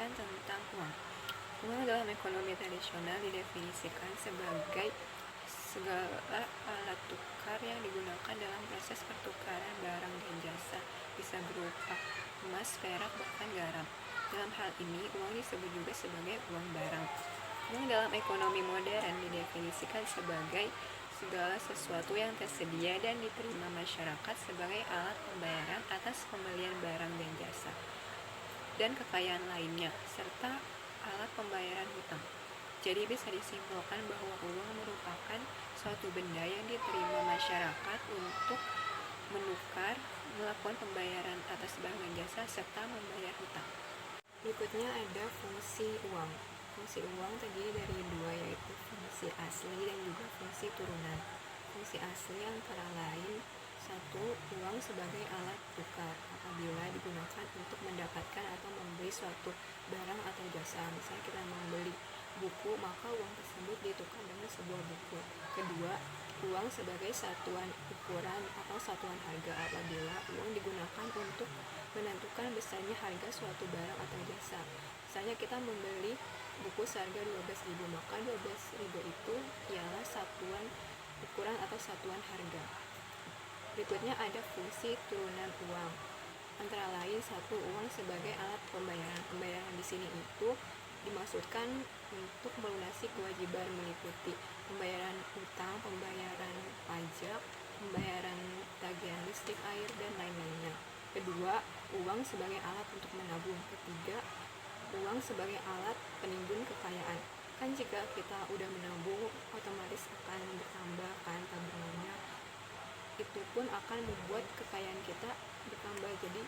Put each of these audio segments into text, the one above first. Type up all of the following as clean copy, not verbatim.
penjelasan tentang uang. Uang dalam ekonomi tradisional didefinisikan sebagai segala alat tukar yang digunakan dalam proses pertukaran barang dan jasa, bisa berupa emas, perak, bahkan garam. Dalam hal ini, uang disebut juga sebagai uang barang. Uang dalam ekonomi modern didefinisikan sebagai segala sesuatu yang tersedia dan diterima masyarakat sebagai alat pembayaran atas pembelian barang dan jasa, dan kekayaan lainnya, serta alat pembayaran hutang. Jadi bisa disimpulkan bahwa uang merupakan suatu benda yang diterima masyarakat untuk menukar, melakukan pembayaran atas barang dan jasa, serta membayar hutang. Berikutnya ada fungsi uang. Fungsi uang terdiri dari dua, yaitu fungsi asli dan juga fungsi turunan. Fungsi asli antara lain: satu, uang sebagai alat tukar apabila digunakan untuk mendapatkan atau membeli suatu barang atau jasa. Misalnya kita membeli buku, maka uang tersebut ditukar dengan sebuah buku. Kedua, uang sebagai satuan ukuran atau satuan harga apabila uang digunakan untuk menentukan besarnya harga suatu barang atau jasa. Misalnya kita membeli buku seharga 12.000, maka 12.000 itu ialah satuan ukuran atau satuan harga. Berikutnya ada fungsi turunan uang. Antara lain, satu, uang sebagai alat pembayaran. Pembayaran di sini itu dimaksudkan untuk melunasi kewajiban meliputi pembayaran utang, pembayaran pajak, pembayaran tagihan listrik, air, dan lain-lainnya. Kedua, uang sebagai alat untuk menabung. Ketiga, uang sebagai alat penimbun kekayaan. Kan jika kita udah menabung, otomatis akan bertambah kan tabungannya. Itu pun akan membuat kekayaan kita bertambah. Jadi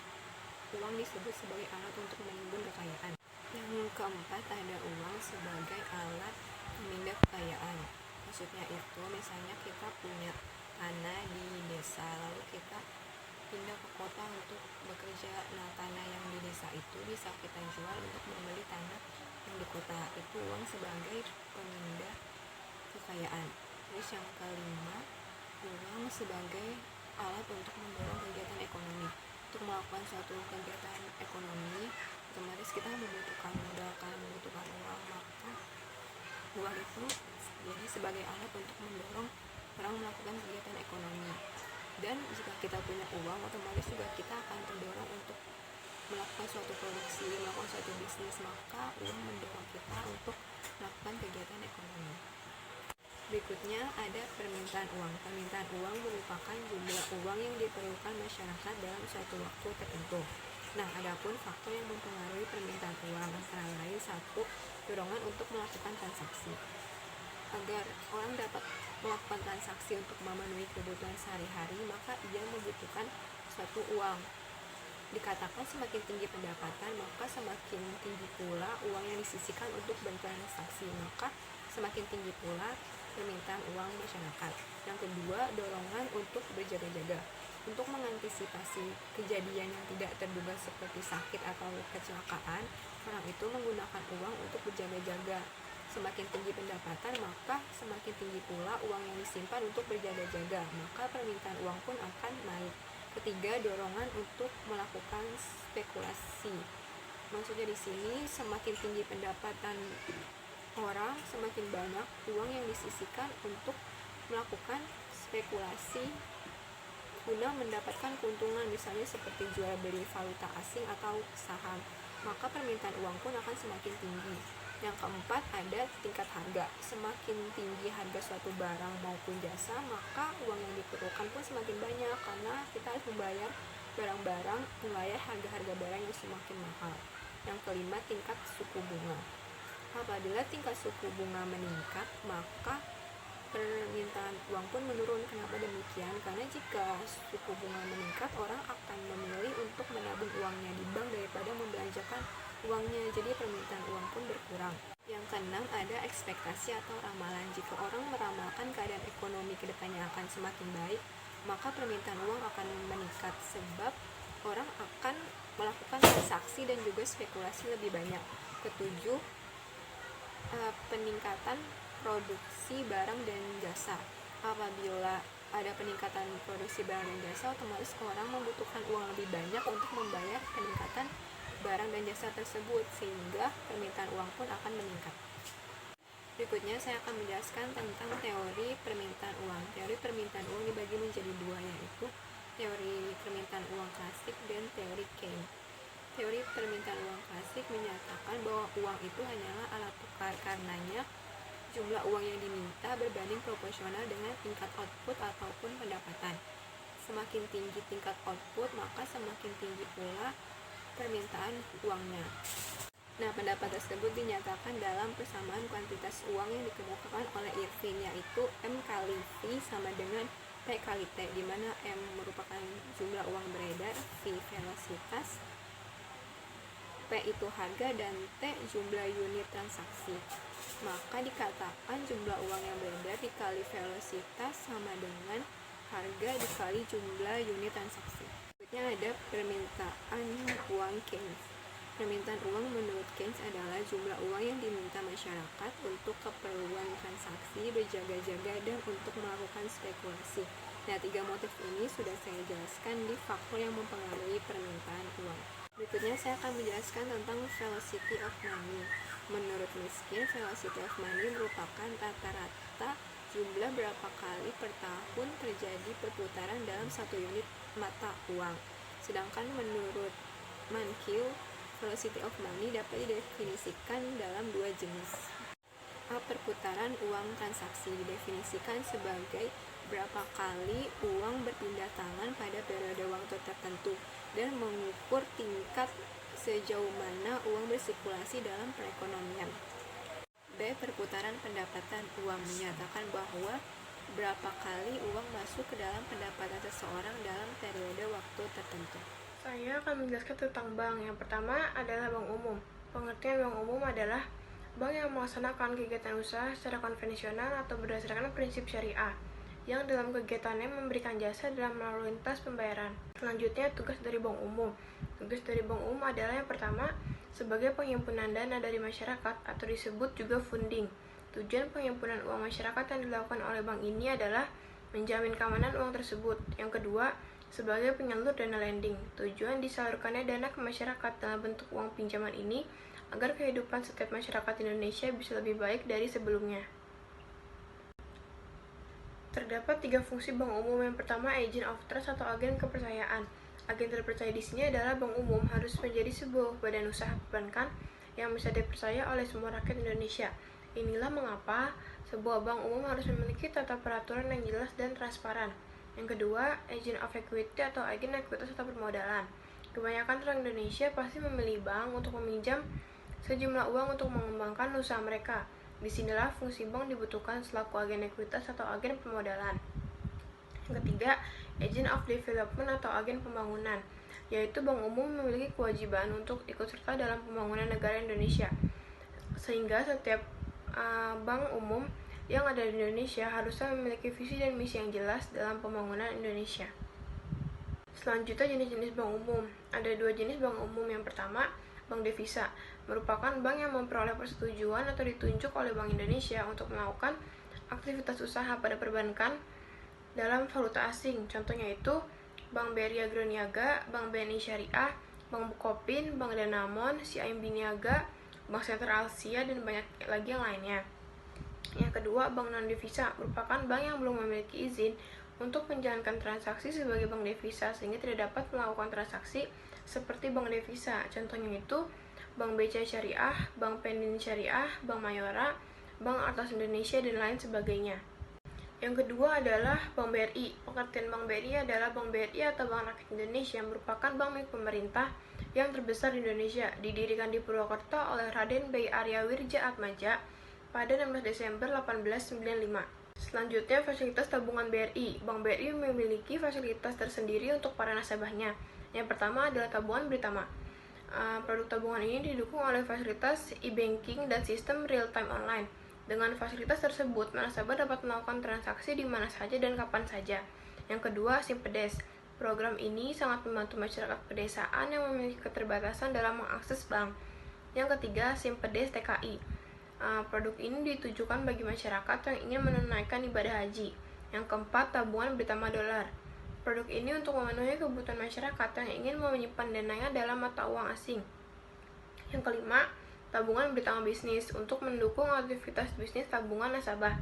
uang disebut sebagai alat untuk menimbun kekayaan. Yang keempat ada uang sebagai alat pemindah kekayaan. Maksudnya itu, misalnya kita punya tanah di desa, lalu kita pindah ke kota untuk bekerja. Nah, tanah yang di desa itu bisa kita jual untuk membeli tanah yang di kota. Itu uang sebagai pemindah kekayaan. Terus yang kelima, uang sebagai alat untuk mendorong kegiatan ekonomi. Untuk melakukan suatu kegiatan ekonomi, otomatis kita membutuhkan modal, membutuhkan uang, maka uang itu jadi sebagai alat untuk mendorong orang melakukan kegiatan ekonomi. Dan jika kita punya uang, otomatis juga kita akan terdorong untuk melakukan suatu produksi, melakukan suatu bisnis, maka uang mendorong kita untuk melakukan kegiatan ekonomi. Berikutnya ada permintaan uang. Permintaan uang merupakan jumlah uang yang diperlukan masyarakat dalam suatu waktu tertentu. Nah, adapun faktor yang mempengaruhi permintaan uang antara lain: satu, dorongan untuk melakukan transaksi. Agar orang dapat melakukan transaksi untuk memenuhi kebutuhan sehari-hari, maka ia membutuhkan suatu uang. Dikatakan semakin tinggi pendapatan, maka semakin tinggi pula uang yang disisihkan untuk bertransaksi, maka semakin tinggi pula permintaan uang masyarakat. Yang kedua, dorongan untuk berjaga-jaga. Untuk mengantisipasi kejadian yang tidak terduga seperti sakit atau kecelakaan, orang itu menggunakan uang untuk berjaga-jaga. Semakin tinggi pendapatan, maka semakin tinggi pula uang yang disimpan untuk berjaga-jaga, maka permintaan uang pun akan naik. Ketiga, dorongan untuk melakukan spekulasi. Maksudnya di sini semakin tinggi pendapatan orang, semakin banyak uang yang disisihkan untuk melakukan spekulasi guna mendapatkan keuntungan, misalnya seperti jual beli valuta asing atau saham, maka permintaan uang pun akan semakin tinggi. Yang keempat ada tingkat harga. Semakin tinggi harga suatu barang maupun jasa, maka uang yang diperlukan pun semakin banyak, karena kita harus membayar barang-barang, membayar harga-harga barang yang semakin mahal. Yang kelima, tingkat suku bunga. Apabila tingkat suku bunga meningkat, maka permintaan uang pun menurun. Kenapa demikian? Karena jika suku bunga meningkat, orang akan memilih untuk menabung uangnya di bank daripada membelanjakan uangnya, jadi permintaan uang pun berkurang. Yang keenam ada ekspektasi atau ramalan. Jika orang meramalkan keadaan ekonomi kedepannya akan semakin baik, maka permintaan uang akan meningkat, sebab orang akan melakukan transaksi dan juga spekulasi lebih banyak. Ketujuh, peningkatan produksi barang dan jasa. Apabila ada peningkatan produksi barang dan jasa, otomatis orang membutuhkan uang lebih banyak untuk membayar peningkatan barang dan jasa tersebut, sehingga permintaan uang pun akan meningkat. Berikutnya saya akan menjelaskan tentang teori permintaan uang. Teori permintaan uang dibagi menjadi dua, yaitu teori permintaan uang klasik dan teori Keynes. Teori permintaan uang klasik menyatakan bahwa uang itu hanyalah alat tukar, karenanya jumlah uang yang diminta berbanding proporsional dengan tingkat output ataupun pendapatan. Semakin tinggi tingkat output, maka semakin tinggi pula permintaan uangnya. Nah, pendapat tersebut dinyatakan dalam persamaan kuantitas uang yang dikemukakan oleh Irving, yaitu M kali V sama dengan P kali T, di mana M merupakan jumlah uang beredar, V velocitas, P itu harga, dan T jumlah unit transaksi. Maka dikatakan jumlah uang yang beredar dikali velocitas sama dengan harga dikali jumlah unit transaksi. Berikutnya ada permintaan uang Keynes. Permintaan uang menurut Keynes adalah jumlah uang yang diminta masyarakat untuk keperluan transaksi, berjaga-jaga, dan untuk melakukan spekulasi. Nah, 3 motif ini sudah saya jelaskan di faktor yang mempengaruhi permintaan uang. Berikutnya saya akan menjelaskan tentang velocity of money. Menurut Miskin, velocity of money merupakan rata-rata jumlah berapa kali per tahun terjadi perputaran dalam satu unit mata uang. Sedangkan menurut Mankiw, velocity of money dapat didefinisikan dalam 2 jenis. A. Perputaran uang transaksi didefinisikan sebagai berapa kali uang berpindah tangan pada periode waktu tertentu dan mengukur tingkat sejauh mana uang bersirkulasi dalam perekonomian. B. Perputaran pendapatan uang menyatakan bahwa berapa kali uang masuk ke dalam pendapatan seseorang dalam periode waktu tertentu. Saya akan menjelaskan tentang bank. Yang pertama adalah bank umum. Pengertian bank umum adalah bank yang melaksanakan kegiatan usaha secara konvensional atau berdasarkan prinsip syariah, yang dalam kegiatannya memberikan jasa dalam lalu lintas pembayaran. Selanjutnya, tugas dari bank umum. Tugas dari bank umum adalah yang pertama, sebagai penghimpunan dana dari masyarakat atau disebut juga funding. Tujuan penghimpunan uang masyarakat yang dilakukan oleh bank ini adalah menjamin keamanan uang tersebut. Yang kedua, sebagai penyalur dana lending. Tujuan disalurkannya dana ke masyarakat dalam bentuk uang pinjaman ini agar kehidupan setiap masyarakat Indonesia bisa lebih baik dari sebelumnya. Terdapat 3 fungsi bank umum. Yang pertama, agent of trust atau agen kepercayaan. Agen terpercaya di sini adalah bank umum harus menjadi sebuah badan usaha perbankan yang bisa dipercaya oleh semua rakyat Indonesia. Inilah mengapa sebuah bank umum harus memiliki tata peraturan yang jelas dan transparan. Yang kedua, agent of equity atau agen ekuitas atau permodalan. Kebanyakan orang Indonesia pasti memilih bank untuk meminjam sejumlah uang untuk mengembangkan usaha mereka. Disinilah fungsi bank dibutuhkan selaku agen ekuitas atau agen permodalan. Yang ketiga, agent of development atau agen pembangunan, yaitu bank umum memiliki kewajiban untuk ikut serta dalam pembangunan negara Indonesia. Sehingga setiap bank umum yang ada di Indonesia harusnya memiliki visi dan misi yang jelas dalam pembangunan Indonesia. Selanjutnya, jenis-jenis bank umum. Ada 2 jenis bank umum. Yang pertama, bank devisa, merupakan bank yang memperoleh persetujuan atau ditunjuk oleh Bank Indonesia untuk melakukan aktivitas usaha pada perbankan dalam valuta asing. Contohnya itu Bank BRI Agroniaga, Bank BNI Syariah, Bank Bukopin, Bank Danamon, CIMB Niaga, Bank Sentral Asia, dan banyak lagi yang lainnya. Yang kedua, bank non-devisa merupakan bank yang belum memiliki izin untuk menjalankan transaksi sebagai bank devisa sehingga tidak dapat melakukan transaksi seperti bank devisa. Contohnya itu Bank BCA Syariah, Bank Pendin Syariah, Bank Mayora, Bank Atas Indonesia, dan lain sebagainya. Yang kedua adalah Bank BRI. Pengertian Bank BRI adalah Bank BRI atau Bank Rakyat Indonesia merupakan bank milik pemerintah yang terbesar di Indonesia. Didirikan di Purwokerto oleh Raden B. Arya Wirja Atmaja pada 16 Desember 1895. Selanjutnya, fasilitas tabungan BRI. Bank BRI memiliki fasilitas tersendiri untuk para nasabahnya. Yang pertama adalah tabungan Britama. Produk tabungan ini didukung oleh fasilitas e-banking dan sistem real-time online. Dengan fasilitas tersebut, nasabah dapat melakukan transaksi di mana saja dan kapan saja. Yang kedua, Simpedes. Program ini sangat membantu masyarakat pedesaan yang memiliki keterbatasan dalam mengakses bank. Yang ketiga, Simpedes TKI. Produk ini ditujukan bagi masyarakat yang ingin menunaikan ibadah haji. Yang keempat, tabungan Britama Dolar. Produk ini untuk memenuhi kebutuhan masyarakat yang ingin menyimpan dananya dalam mata uang asing. Yang kelima, tabungan bersama bisnis untuk mendukung aktivitas bisnis tabungan nasabah.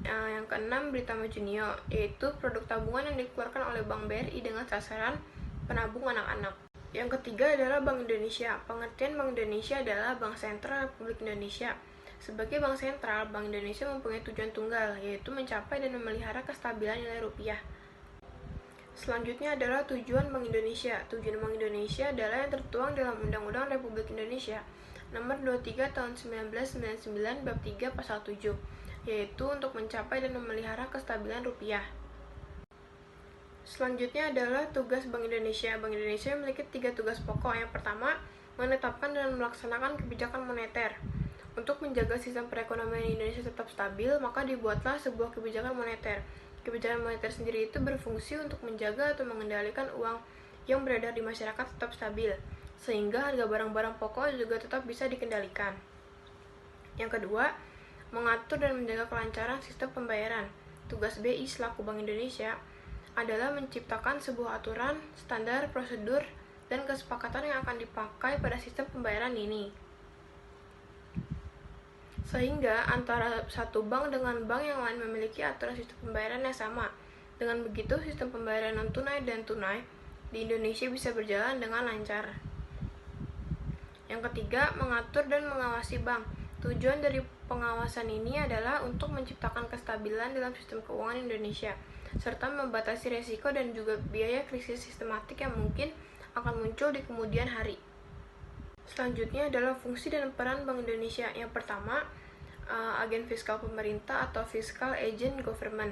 Yang keenam, Britama Junior, yaitu produk tabungan yang dikeluarkan oleh Bank BRI dengan sasaran penabung anak-anak. Yang ketiga adalah Bank Indonesia. Pengertian Bank Indonesia adalah Bank Sentral Republik Indonesia. Sebagai bank sentral, Bank Indonesia mempunyai tujuan tunggal, yaitu mencapai dan memelihara kestabilan nilai rupiah. Selanjutnya adalah tujuan Bank Indonesia. Tujuan Bank Indonesia adalah yang tertuang dalam Undang-Undang Republik Indonesia Nomor 23 Tahun 1999 Bab 3 Pasal 7, yaitu untuk mencapai dan memelihara kestabilan rupiah. Selanjutnya adalah tugas Bank Indonesia. Bank Indonesia memiliki 3 tugas pokok. Yang pertama, menetapkan dan melaksanakan kebijakan moneter. Untuk menjaga sistem perekonomian Indonesia tetap stabil, maka dibuatlah sebuah kebijakan moneter. Kebijakan moneter sendiri itu berfungsi untuk menjaga atau mengendalikan uang yang beredar di masyarakat tetap stabil, sehingga harga barang-barang pokok juga tetap bisa dikendalikan. Yang kedua, mengatur dan menjaga kelancaran sistem pembayaran. Tugas BI selaku Bank Indonesia adalah menciptakan sebuah aturan, standar, prosedur, dan kesepakatan yang akan dipakai pada sistem pembayaran ini, sehingga antara satu bank dengan bank yang lain memiliki aturan sistem pembayaran yang sama. Dengan begitu, sistem pembayaran non-tunai dan tunai di Indonesia bisa berjalan dengan lancar. Yang ketiga, mengatur dan mengawasi bank. Tujuan dari pengawasan ini adalah untuk menciptakan kestabilan dalam sistem keuangan Indonesia, serta membatasi risiko dan juga biaya krisis sistematik yang mungkin akan muncul di kemudian hari. Selanjutnya adalah fungsi dan peran Bank Indonesia. Yang pertama, agen fiskal pemerintah atau fiscal agent government,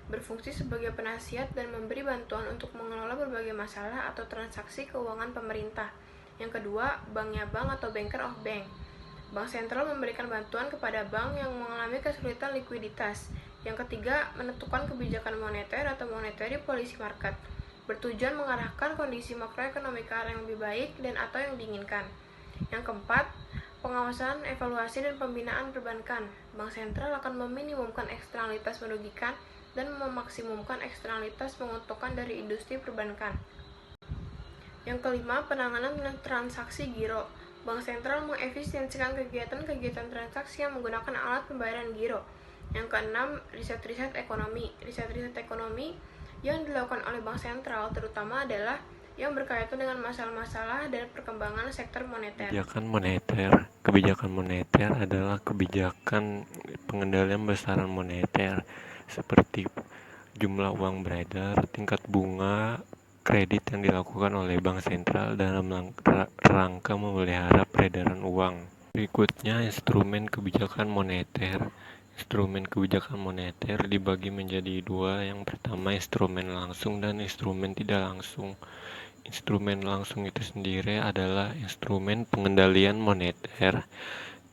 berfungsi sebagai penasihat dan memberi bantuan untuk mengelola berbagai masalah atau transaksi keuangan pemerintah. Yang kedua, banknya bank atau banker of bank. Bank sentral memberikan bantuan kepada bank yang mengalami kesulitan likuiditas. Yang ketiga, menentukan kebijakan moneter atau monetary policy market, bertujuan mengarahkan kondisi makroekonomi ke arah yang lebih baik dan atau yang diinginkan. Yang keempat, pengawasan, evaluasi, dan pembinaan perbankan. Bank sentral akan meminimumkan eksternalitas merugikan dan memaksimumkan eksternalitas menguntungkan dari industri perbankan. Yang kelima, penanganan transaksi giro. Bank sentral mengefisiensikan kegiatan-kegiatan transaksi yang menggunakan alat pembayaran giro. Yang keenam, riset-riset ekonomi. Riset-riset ekonomi yang dilakukan oleh Bank sentral terutama adalah yang berkaitan dengan masalah-masalah dan perkembangan sektor moneter. Kebijakan moneter adalah kebijakan pengendalian besaran moneter seperti jumlah uang beredar, tingkat bunga, kredit yang dilakukan oleh bank sentral dalam rangka memelihara peredaran uang. Berikutnya, instrumen kebijakan moneter. Instrumen kebijakan moneter dibagi menjadi dua. Yang pertama, instrumen langsung dan instrumen tidak langsung. Instrumen langsung itu sendiri adalah instrumen pengendalian moneter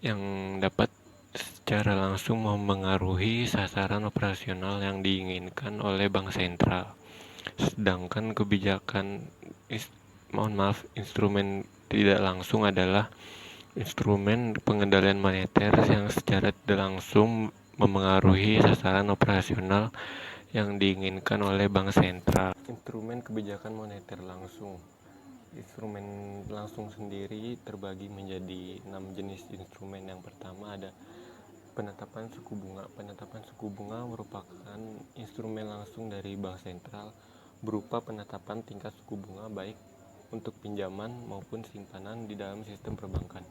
yang dapat secara langsung memengaruhi sasaran operasional yang diinginkan oleh bank sentral. Sedangkan instrumen tidak langsung adalah instrumen pengendalian moneter yang secara tidak langsung memengaruhi sasaran operasional yang diinginkan oleh bank sentral. Instrumen kebijakan moneter langsung. Instrumen langsung sendiri terbagi menjadi 6 jenis instrumen. Yang pertama ada penetapan suku bunga. Penetapan suku bunga merupakan instrumen langsung dari bank sentral berupa penetapan tingkat suku bunga baik untuk pinjaman maupun simpanan di dalam sistem perbankan.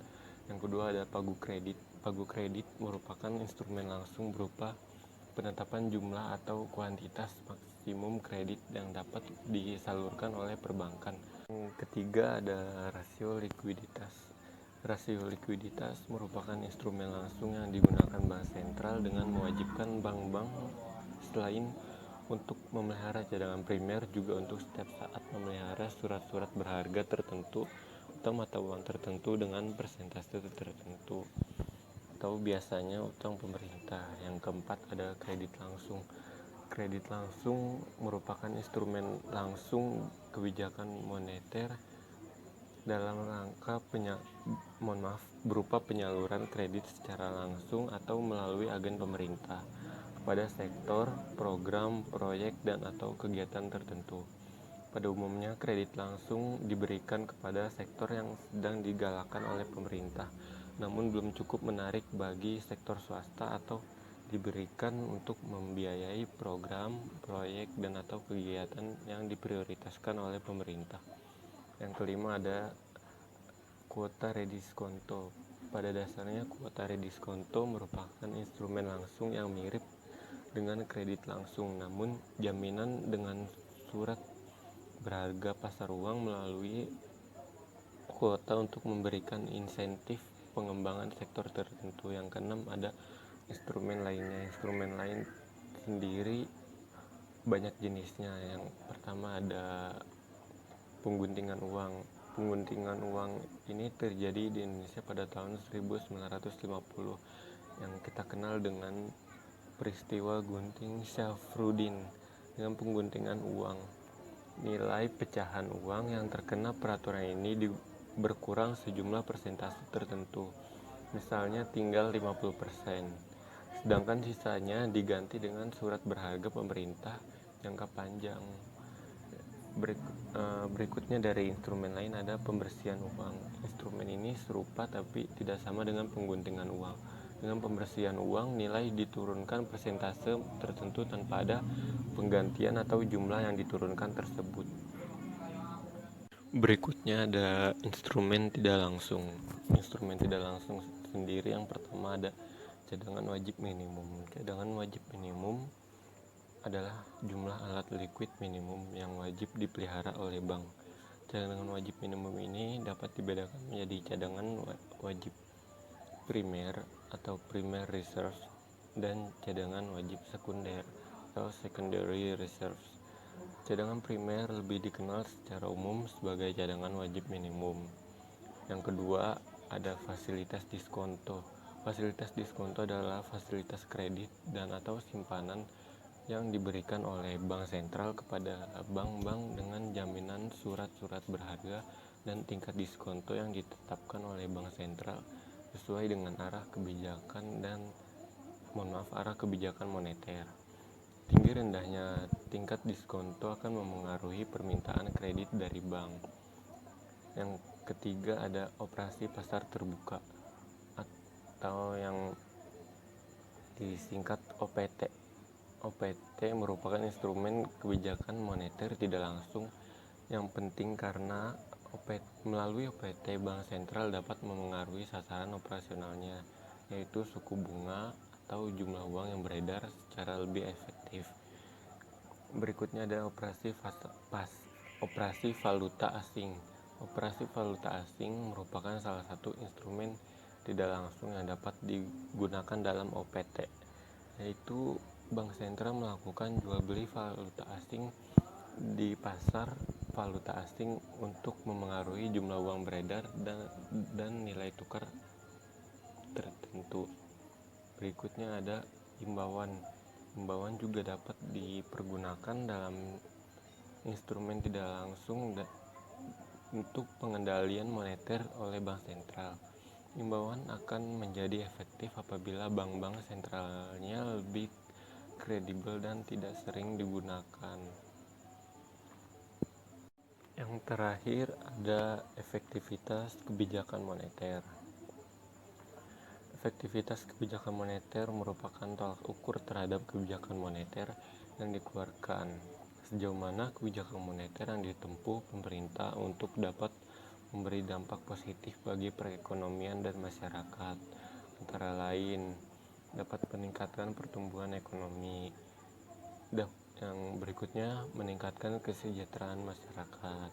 Yang kedua ada pagu kredit. Pagu kredit merupakan instrumen langsung berupa penetapan jumlah atau kuantitas maksimum kredit yang dapat disalurkan oleh perbankan. Yang ketiga ada rasio likuiditas. Rasio likuiditas merupakan instrumen langsung yang digunakan bank sentral dengan mewajibkan bank-bank selain untuk memelihara cadangan primer juga untuk setiap saat memelihara surat-surat berharga tertentu atau mata uang tertentu dengan persentase tertentu, atau biasanya utang pemerintah. Yang keempat ada kredit langsung. Kredit langsung merupakan instrumen langsung kebijakan moneter dalam rangka berupa penyaluran kredit secara langsung atau melalui agen pemerintah kepada sektor, program, proyek, dan atau kegiatan tertentu. Pada umumnya, kredit langsung diberikan kepada sektor yang sedang digalakkan oleh pemerintah, namun belum cukup menarik bagi sektor swasta atau diberikan untuk membiayai program, proyek, dan atau kegiatan yang diprioritaskan oleh pemerintah. Yang kelima ada kuota rediskonto. Pada dasarnya, kuota rediskonto merupakan instrumen langsung yang mirip dengan kredit langsung, namun jaminan dengan surat berharga pasar uang melalui kuota untuk memberikan insentif pengembangan sektor tertentu. Yang keenam ada instrumen lainnya. Instrumen lain sendiri banyak jenisnya. Yang pertama ada pengguntingan uang. Pengguntingan uang ini terjadi di Indonesia pada tahun 1950 yang kita kenal dengan peristiwa gunting Syafruddin. Dengan pengguntingan uang, nilai pecahan uang yang terkena peraturan ini berkurang sejumlah persentase tertentu, misalnya tinggal 50%, sedangkan sisanya diganti dengan surat berharga pemerintah jangka panjang. Berikutnya dari instrumen lain ada pembersihan uang. Instrumen ini serupa tapi tidak sama dengan pengguntingan uang. Dengan pembersihan uang, nilai diturunkan persentase tertentu tanpa ada penggantian atau jumlah yang diturunkan tersebut. Berikutnya ada instrumen tidak langsung. Instrumen tidak langsung sendiri yang pertama ada cadangan wajib minimum. Cadangan wajib minimum adalah jumlah alat liquid minimum yang wajib dipelihara oleh bank. Cadangan wajib minimum ini dapat dibedakan menjadi cadangan wajib primer atau primary reserve dan cadangan wajib sekunder atau secondary reserves. Cadangan primer lebih dikenal secara umum sebagai cadangan wajib minimum. Yang kedua ada fasilitas diskonto. Fasilitas diskonto adalah fasilitas kredit dan atau simpanan yang diberikan oleh bank sentral kepada bank-bank dengan jaminan surat-surat berharga dan tingkat diskonto yang ditetapkan oleh bank sentral sesuai dengan arah kebijakan moneter. Tinggi rendahnya tingkat diskonto akan memengaruhi permintaan kredit dari bank. Yang ketiga ada operasi pasar terbuka atau yang disingkat OPT. OPT merupakan instrumen kebijakan moneter tidak langsung yang penting karena melalui OPT bank sentral dapat memengaruhi sasaran operasionalnya, yaitu suku bunga atau jumlah uang yang beredar secara lebih efektif. Berikutnya ada operasi valuta asing. Operasi valuta asing merupakan salah satu instrumen tidak langsung yang dapat digunakan dalam OPT, yaitu bank sentral melakukan jual beli valuta asing di pasar valuta asing untuk memengaruhi jumlah uang beredar dan nilai tukar tertentu. Berikutnya ada himbauan. Himbauan juga dapat dipergunakan dalam instrumen tidak langsung untuk pengendalian moneter oleh bank sentral. Himbauan akan menjadi efektif apabila bank-bank sentralnya lebih kredibel dan tidak sering digunakan. Yang terakhir ada efektivitas kebijakan moneter. Efektivitas kebijakan moneter merupakan tolak ukur terhadap kebijakan moneter yang dikeluarkan. Sejauh mana kebijakan moneter yang ditempuh pemerintah untuk dapat memberi dampak positif bagi perekonomian dan masyarakat, antara lain dapat meningkatkan pertumbuhan ekonomi. Yang berikutnya meningkatkan kesejahteraan masyarakat.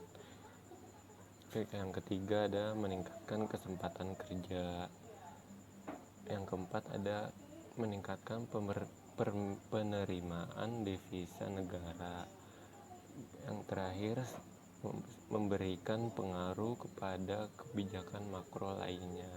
Yang ketiga ada meningkatkan kesempatan kerja. Yang keempat ada meningkatkan penerimaan devisa negara. Yang terakhir memberikan pengaruh kepada kebijakan makro lainnya.